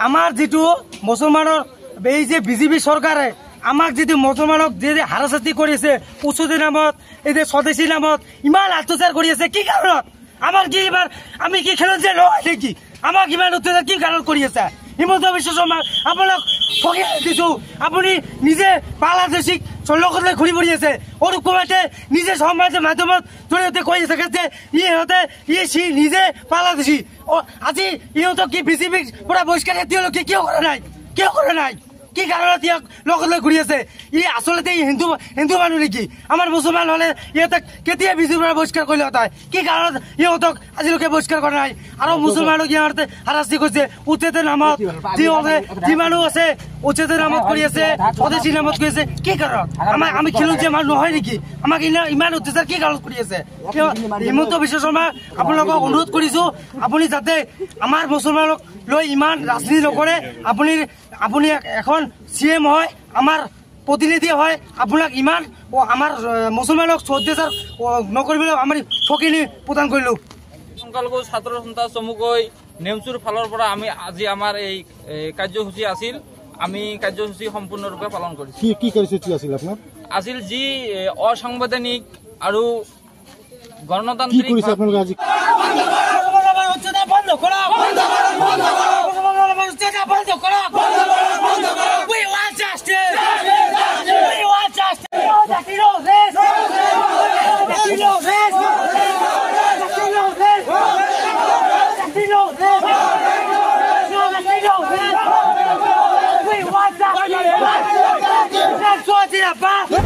আমার যেটু মুসলমানের এই যে বিজেপি সরকারে আমাক যদি মুসলমানক যে হারাশাস্তি করেছে উচ্চতির নামত এই যে স্বদেশী নামত ইমান অত্যাচার করিয়েছে কি কারণত আমার কি এবার আমি কি খেলেন যে নয় নাকি আমাক ইমান অত্যাচার কি কারণ করিয়েছে হিমন্ত বিশ্ব শর্মা আপোনাক ঠগি দিছো আপুনি নিজে বাংলাদেশিক চল্লকলে ঘূৰি ফুৰিছে অৰু কুমাতে নিজে সমাজৰ মাধ্যমত জৰিয়তে কৈ থাকে যে ইহঁতে নিজে বাংলাদেশী আজি ইহঁতক কি বিজেপিৰ পৰা বহিষ্কাৰ তেওঁলোকে কিয় কৰা নাই কি কাৰণত ইয়াক লগত লৈ ঘূৰি আছে আচলতে হিন্দু মানুহ নেকি আমাৰ মুছলমান হলে ইহঁতক কেতিয়া বিজেপিৰ পৰা বহিষ্কাৰ কৰিলে হয় কি কাৰণত ইহঁতক আজিলৈকে বহিষ্কাৰ কৰা নাই আৰু মুছলমানক ইহঁতে হাৰাশাস্তি কৰিছে উচ্ছেদৰ নামত যি মানুহ আছে উচ্ছেদৰ নামত কৰি আছে স্বদেশী নামত কৰি আছে কি কাৰণত আমি খেলো যে মানুহ নহয় নেকি আমাক ইমান অত্যাচাৰ কি কাৰণত কৰি আছে হিমন্ত বিশ্ব শৰ্মা আপোনালোকক অনুৰোধ কৰিছো আপুনি যাতে আমাৰ মুছলমানক লৈ ইমান ৰাজনীতি নকৰে আপুনি এখন CM হয় আমাৰ প্ৰতিনিধি হয় আপোনাক ইমান আমাৰ মুছলমানক অত্যাচাৰ নকৰিবলৈ আমি ঠগিনি প্ৰদান কৰিলো সংখ্যালঘু ছাত্ৰ সন্থা চমুকৈ নেমচুৰ ফালৰ পৰা আমি আজি আমাৰ এই কাৰ্যসূচী আছিল আমি কাৰ্যসূচী সম্পূৰ্ণৰূপে পালন কৰিছো কি কাৰ্যসূচী আছিল আপোনাৰ আছিল যি অসাংবিধানিক আৰু গণতান্ত্ৰিক কি কৰিছে আপোনালোকে আজি বন্ধ কৰা বন্ধ কৰা We want justice! We want justice! We want justice!